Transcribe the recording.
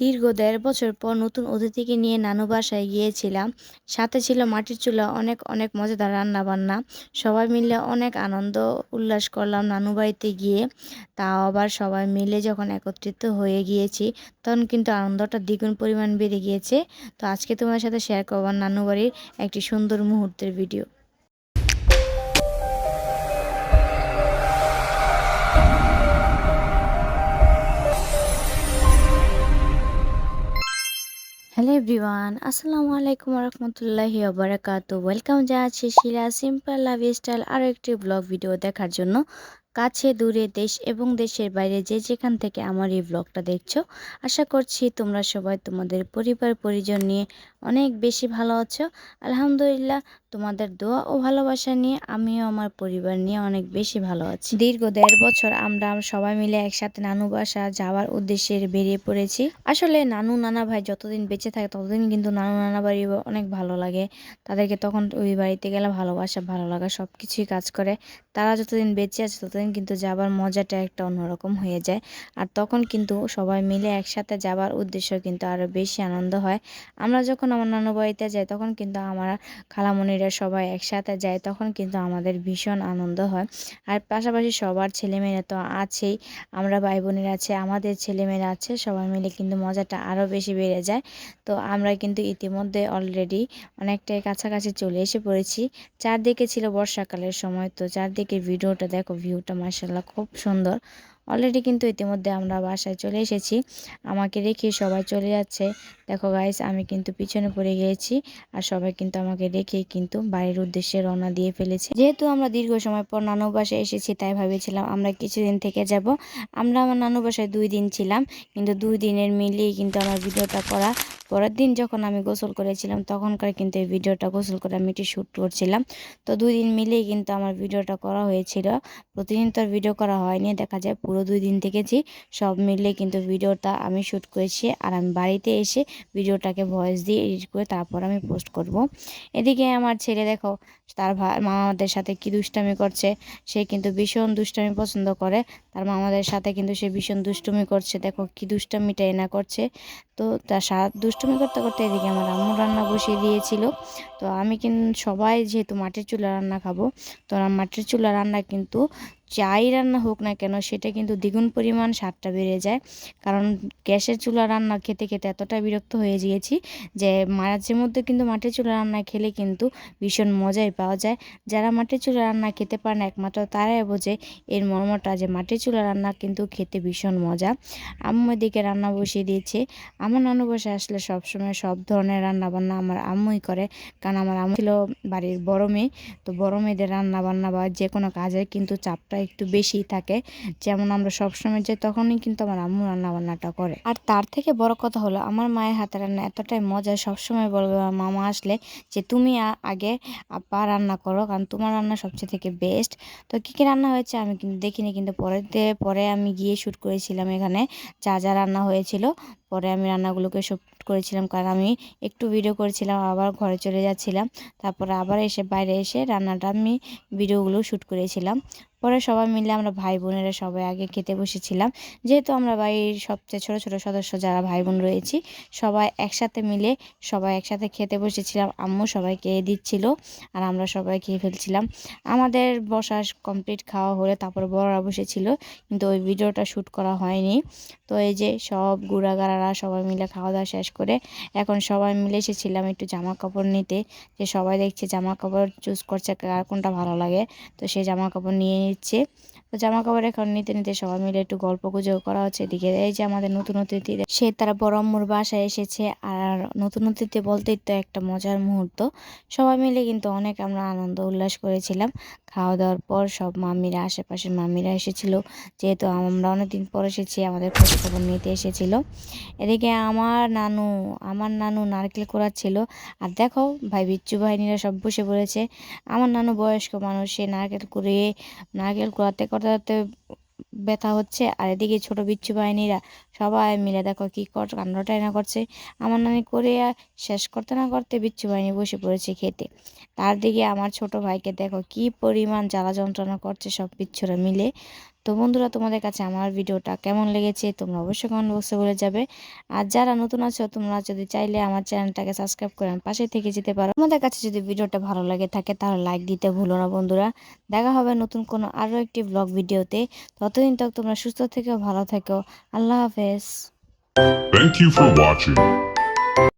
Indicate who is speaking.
Speaker 1: দীর্ঘ ১.৫ বছর পর নতুন অতিথিকে নিয়ে নানু বাসায় গিয়েছিলাম। সাথে ছিল মাটির চুলা, অনেক অনেক মজাদার রান্নাবান্না। সবাই মিলে অনেক আনন্দ উল্লাস করলাম নানু বাড়িতে গিয়ে। তাও আবার সবাই মিলে যখন একত্রিত হয়ে গিয়েছি, তখন কিন্তু আনন্দটা দ্বিগুণ পরিমাণ বেড়ে গিয়েছে। তো আজকে তোমার সাথে শেয়ার করব নানু বাড়ির একটি সুন্দর মুহূর্তের ভিডিও। হ্যালো এভরিওয়ান, আসসালামু আলাইকুম রহমতুল্লাহি ওবারাকাতু। ওয়েলকাম জানাচ্ছি শিলা সিম্পল লাইফস্টাইল আরও একটি ব্লগ ভিডিও দেখার জন্য। কাছে দূরে দেশ এবং দেশের বাইরে যে যেখান থেকে আমার এই ব্লগটা দেখছো, আশা করছি তোমরা সবাই তোমাদের পরিবার পরিজন নিয়ে অনেক বেশি ভালো আছো। আলহামদুলিল্লাহ, তোমাদের দোয়া ও ভালোবাসা নিয়ে আমিও আমার পরিবার নিয়ে অনেক বেশি ভালো আছি। দীর্ঘ ১.৫ বছর আমরা সবাই মিলে একসাথে নানু বাসা যাওয়ার উদ্দেশ্যে বেরিয়ে পড়েছি। আসলে নানু নানা ভাই যতদিন বেঁচে থাকে ততদিন কিন্তু নানু নানা বাড়ি অনেক ভালো লাগে। তাদেরকে তখন ওই বাড়িতে গেলে ভালোবাসা ভালো লাগা সব কিছুই কাজ করে। তারা যতদিন বেঁচে আছে ততদিন কিন্তু যাবার মজাটা একটা অন্যরকম হয়ে যায়। আর তখন কিন্তু সবাই মিলে একসাথে যাবার উদ্দেশ্য কিন্তু আরও বেশি আনন্দ হয়। আমরা যখন আমার নানু বাড়িতে যাই তখন কিন্তু আমার খালামণিরা সবাই একসাথে যায়, তখন কিন্তু আমাদের ভীষণ আনন্দ হয়। আর পাশাপাশি সবার ছেলেমেয়েরা তো আছেই, আমরা ভাই বোনেরা আছে, আমাদের ছেলেমেয়েরা আছে, সবাই মিলে কিন্তু মজাটা আরও বেশি বেড়ে যায়। তো আমরা কিন্তু ইতিমধ্যে অলরেডি অনেকটাই কাছাকাছি চলে এসে পড়েছি। চারদিকে ছিল বর্ষাকালের সময়, তো চারদিকের ভিডিওটা দেখো, ভিউটা মাশাআল্লাহ খুব সুন্দর। অলরেডি কিন্তু ইতিমধ্যে আমরা বাসায় চলে এসেছি। আমাকে রেখে সবাই চলে যাচ্ছে। দেখো গাইস, আমি কিন্তু পিছনে পড়ে গিয়েছি আর সবাই কিন্তু আমাকে রেখেই কিন্তু বাড়ির উদ্দেশ্যে রওনা দিয়ে ফেলেছে। যেহেতু আমরা দীর্ঘ সময় পর নানু বাসায় এসেছি, তাই ভেবেছিলাম আমরা কিছুদিন থেকে যাব। আমরা আমার নানু বাসায় 2 দিন ছিলাম, কিন্তু 2 দিনের মিলিয়ে কিন্তু আমার ভিডিওটা করা। পরের দিন যখন আমি গোসল করেছিলাম তখনকার কিন্তু এই ভিডিওটা গোসল করে আমি একটু শ্যুট করছিলাম। তো 2 দিন মিলেই কিন্তু আমার ভিডিওটা করা হয়েছিল। প্রতিদিন তো আর ভিডিও করা হয়নি, দেখা যায় পুরো 2 দিন থেকেছি। সব মিলে কিন্তু ভিডিওটা আমি শ্যুট করেছি আর আমি বাড়িতে এসে ভিডিওটাকে ভয়েস দিয়ে এডিট করে তারপর আমি পোস্ট করব। এদিকে আমার ছেলে দেখো, তার মামাদের সাথে কি দুষ্টামি করছে। সে কিন্তু ভীষণ দুষ্টামি পছন্দ করে। তার মামাদের সাথে কিন্তু সে ভীষণ দুষ্টুমি করছে। দেখো কি দুষ্টামিটাই না করছে। তো তার দুষ্টুমি করতে করতে এদিকে আমার আম্মু রান্না বসিয়ে দিয়েছিল। তো আমি কিন্তু সবাই যেহেতু মাটির চুলা রান্না খাবো, তো মাটির চুলা রান্না কিন্তু যাই রান্না হোক না কেন সেটা কিন্তু দ্বিগুণ পরিমাণ স্বাদটা বেড়ে যায়। কারণ গ্যাসের চুলা রান্না খেতে খেতে এতটা বিরক্ত হয়ে গিয়েছি যে মাঝে মধ্যে কিন্তু মাটির চুলা রান্না খেলে কিন্তু ভীষণ মজাই পাওয়া যায়। যারা মাটির চুলা রান্না খেতে পারে না একমাত্র তারাই বোঝে এর মর্মটা, যে মাটির চুলা রান্না কিন্তু খেতে ভীষণ মজা। আম্মু এদিকে রান্না বসিয়ে দিয়েছে। আমার নানু বাসায় আসলে সবসময় সব ধরনের রান্না বান্না আমার আম্মুই করে, কারণ আমার আম্মু ছিল বাড়ির বড় মেয়ে। তো বড় মেয়েদের রান্না বান্না বা যে কোনো কাজের কিন্তু চাপটা একটু বেশিই থাকে। যেমন আমরা সবসময় যাই তখনই কিন্তু আমার আম্মু রান্না বান্নাটা করে। আর তার থেকে বড় কথা হলো আমার মায়ের হাতে রান্না এতটাই মজা, সবসময় বলবে আমার মামা আসলে যে তুমি আগে আপা রান্না করো, কারণ তোমার রান্না সবচেয়ে থেকে বেস্ট। তো কী কী রান্না হয়েছে আমি কিন্তু দেখিনি, কিন্তু পরে আমি গিয়ে শ্যুট করেছিলাম এখানে যা যা রান্না হয়েছিল। পরে আমি রান্নাগুলোকে শ্যুট করেছিলাম, কারণ আমি একটু ভিডিও করেছিলাম, আবার ঘরে চলে যাচ্ছিলাম। তারপরে আবার এসে বাইরে এসে রান্নাটা আমি ভিডিওগুলো শ্যুট করেছিলাম। পরে সবাই মিলে আমরা ভাই বোনেরা সবাই আগে খেতে বসেছিলাম। যেহেতু আমরা বাড়ির সবচেয়ে ছোট ছোট সদস্য যারা ভাই বোন রয়েছি, সবাই একসাথে মিলে সবাই একসাথে খেতে বসেছিলাম। আম্মু সবাইকে দিচ্ছিল আর আমরা সবাই খেয়ে ফেলছিলাম। আমাদের বসা কমপ্লিট খাওয়া হলে তারপর বড়রা বসেছিল, কিন্তু ওই ভিডিওটা শ্যুট করা হয়নি। তো এই যে সব গুড়াগাড়ারা সবাই মিলে খাওয়া দাওয়া শেষ করে এখন সবাই মিলে এসেছিলাম একটু জামা কাপড় নিতে, যে সবাই দেখছে জামা কাপড় চুজ করছে কার কোনটা ভালো লাগে। তো সেই জামা কাপড় নিয়ে নিচ্ছে। তো জামা কাপড় এখন নিতে নিতে সবাই মিলে একটু গল্প গুজব করা হচ্ছে। এদিকে এই যে আমাদের নতুন অতিথি, সে তারা বড় আম্মুর বাসায় এসেছে। আর নতুন অতিথি বলতেই তো একটা মজার মুহূর্ত। সবাই মিলে কিন্তু অনেক আমরা আনন্দ উল্লাস করেছিলাম। খাওয়া দাওয়ার পর সব মামিরা, আশেপাশের মামিরা এসেছিল, যেহেতু আমরা অনেকদিন পর এসেছি আমাদের খোঁজ খবর নিতে এসেছিল। এদিকে আমার নানু নারকেল কুড়াচ্ছিল। আর দেখো ভাই বিচ্চু বাহিনীরা সব বসে পড়েছে। আমার নানু বয়স্ক মানুষ, সে নারকেল কুড়াতে করতে ব্যথা হচ্ছে। আর এদিকে ছোট বিচ্ছু বাহিনীরা সবাই মিলে দেখো কি কাণ্ডটাই না করছে। আমার নানি করে শেষ করতে না করতে বিচ্ছু বাহিনী বসে পড়েছে খেতে। তার দিকে আমার ছোট ভাইকে দেখো কি পরিমাণ জ্বালা যন্ত্রণা করছে সব বিচ্ছুরা মিলে। তো বন্ধুরা, তোমাদের কাছে আমার ভিডিওটা কেমন লেগেছে তোমরা অবশ্যই কমেন্ট বক্সে বলে যাবে। আর যারা নতুন আছো তোমরা যদি চাইলে আমার চ্যানেলটাকে সাবস্ক্রাইব করে আমার পাশে থেকে যেতে পারো। তোমাদের কাছে যদি ভিডিওটা ভালো লাগে থাকে তাহলে লাইক দিতে ভুলো না বন্ধুরা। দেখা হবে নতুন কোনো আরও একটি ব্লগ ভিডিওতে। ততদিন তক তোমরা সুস্থ থেকো, ভালো থেকো। আল্লাহ হাফেজ।
Speaker 2: Thank you for watching.